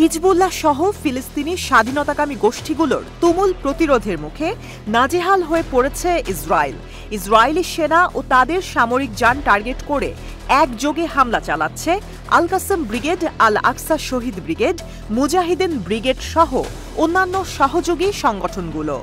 Hezbollah সহ ফিলিস্তিনি স্বাধীনতাকামী গোষ্ঠীগুলোর তুমুল প্রতিরোধের মুখে নাজেহাল হয়ে পড়েছে ইসরায়েল। ইসরায়েলি সেনা ও তাদের সামরিক যান টার্গেট করে একযোগে হামলা চালাচ্ছে আল কাসেম ব্রিগেড, আল আকসা শহীদ ব্রিগেড, মুজাহিদিন ব্রিগেড সহ অন্যান্য সহযোগী সংগঠনগুলো।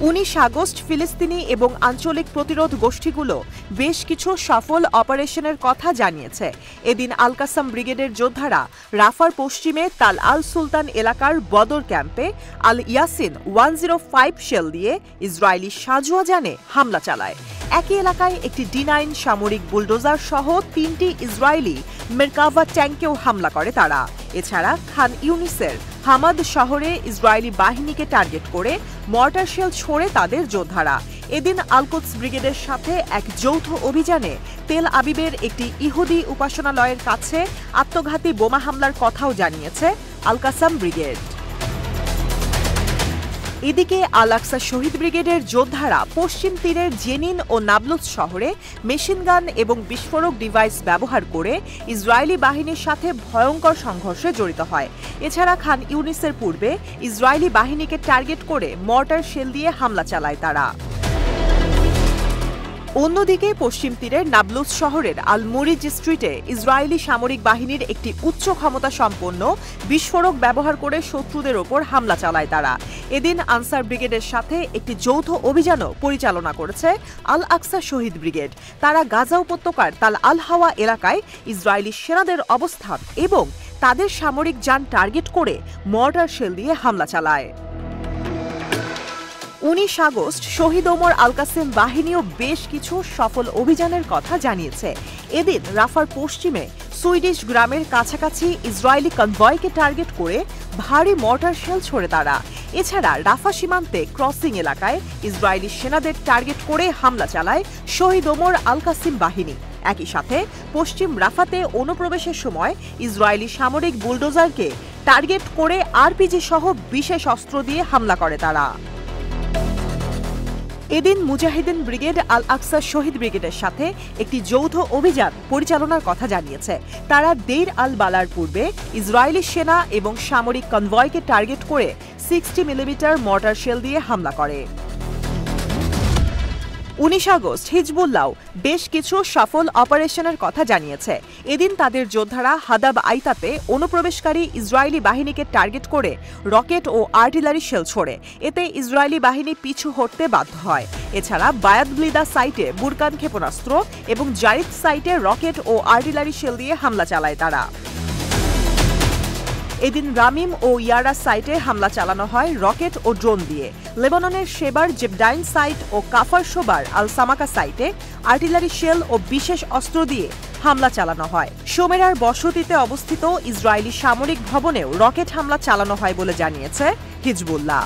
19 আগস্ট ফিলিস্তিনি এবং আঞ্চলিক প্রতিরোধ গোষ্ঠীগুলো বেশ কিছু সফল অপারেশনের কথা জানিয়েছে। এদিন আল কাসাম ব্রিগেডের যোদ্ধারা রাফার পশ্চিমে তাল আল সুলতান এলাকার বদর ক্যাম্পে আল ইয়াসিন 105 শেল দিয়ে ইসরায়েলি সাঁজোয়া যানে হামলা চালায়। একই এলাকায় একটি D9 সামরিক বুলডোজার সহ 3টি ইসরায়েলি মেরকাভা ট্যাঙ্কেও হামলা করে তারা। এছাড়া খান ইউনিসের হামাদ শহরে ইসরায়েলি বাহিনীকে টার্গেট করে মর্টার শেল ছোড়ে তাদের যোদ্ধারা। এদিন আল কুদস ব্রিগেডের সাথে এক যৌথ অভিযানে তেল আবিবের একটি ইহুদি উপাসনালয়ের কাছে আত্মঘাতী বোমা হামলার কথাও জানিয়েছে আল কাসাম ব্রিগেড। এদিকে আল আকসা শহীদ ব্রিগেডের যোদ্ধারা পশ্চিম তীরের জেনিন ও নাবলুস শহরে মেশিনগান এবং বিস্ফোরক ডিভাইস ব্যবহার করে ইসরায়েলি বাহিনীর সাথে ভয়ঙ্কর সংঘর্ষে জড়িত হয়। এছাড়া খান ইউনিসের পূর্বে ইসরায়েলি বাহিনীকে টার্গেট করে মর্টার শেল দিয়ে হামলা চালায় তারা। অন্যদিকে পশ্চিম তীরের নাবলুস শহরের আল মুরিজ স্ট্রিটে ইসরায়েলি সামরিক বাহিনীর একটি উচ্চ ক্ষমতা সম্পন্ন বিস্ফোরক ব্যবহার করে শত্রুদের ওপর হামলা চালায় তারা। এদিন আনসার ব্রিগেডের সাথে একটি যৌথ অভিযানও পরিচালনা করেছে আল আকসা শহীদ ব্রিগেড। তারা গাজা উপত্যকার তাল আল হাওয়া এলাকায় ইসরায়েলি সেনাদের অবস্থান এবং তাদের সামরিক যান টার্গেট করে মর্টার শেল দিয়ে হামলা চালায়। 19 আগস্ট শহীদ ওমর আল কাসেম বাহিনীও বেশ কিছু সফল অভিযানের কথা জানিয়েছে। এদিন রাফার পশ্চিমে সুইডিশ গ্রামের কাছাকাছি ইসরায়েলি কনভয়কে টার্গেট করে ভারী মর্টার শেল ছোড়ে তারা। এছাড়া রাফা সীমান্তে ক্রসিং এলাকায় ইসরায়েলি সেনাদের টার্গেট করে হামলা চালায় শহীদ ওমর আল কাসেম বাহিনী। একই সাথে পশ্চিম রাফাতে অনুপ্রবেশের সময় ইসরায়েলি সামরিক বুলডোজারকে টার্গেট করে আরপিজি সহ বিশেষ অস্ত্র দিয়ে হামলা করে তারা। এদিন মুজাহিদিন ব্রিগেড আল আকসা শহীদ ব্রিগেডের সাথে একটি যৌথ অভিযান পরিচালনার কথা জানিয়েছে। তারা দেইর আল বালার পূর্বে ইসরায়েলি সেনা এবং সামরিক কনভয়কে টার্গেট করে 60 মিলিমিটার মর্টার শেল দিয়ে হামলা করে। 19 আগস্ট হিজবুল্লাহ বেশ কিছু সফল অপারেশনের কথা জানিয়েছে। এদিন তাদের যোদ্ধারা হাদাব আইতাতে অনুপ্রবেশকারী ইসরায়েলি বাহিনীকে টার্গেট করে রকেট ও আর্টিলারি শেল ছোড়ে। এতে ইসরায়েলি বাহিনী পিছু হটতে বাধ্য হয়। এছাড়া বায়াতব্লিদা সাইটে বুরকান ক্ষেপণাস্ত্র এবং জারিদ সাইটে রকেট ও আর্টিলারি শেল দিয়ে হামলা চালায় তারা। এদিন রামিম ও ইয়ারা সাইটে হামলা চালানো হয় রকেট ও ড্রোন দিয়ে। লেবাননের শেবার জেবডাইন সাইট ও কাফার শোবার আল সামাকা সাইটে আর্টিলারি শেল ও বিশেষ অস্ত্র দিয়ে হামলা চালানো হয়। শোমেরার বসতিতে অবস্থিত ইসরায়েলি সামরিক ভবনেও রকেট হামলা চালানো হয় বলে জানিয়েছে হিজবুল্লাহ।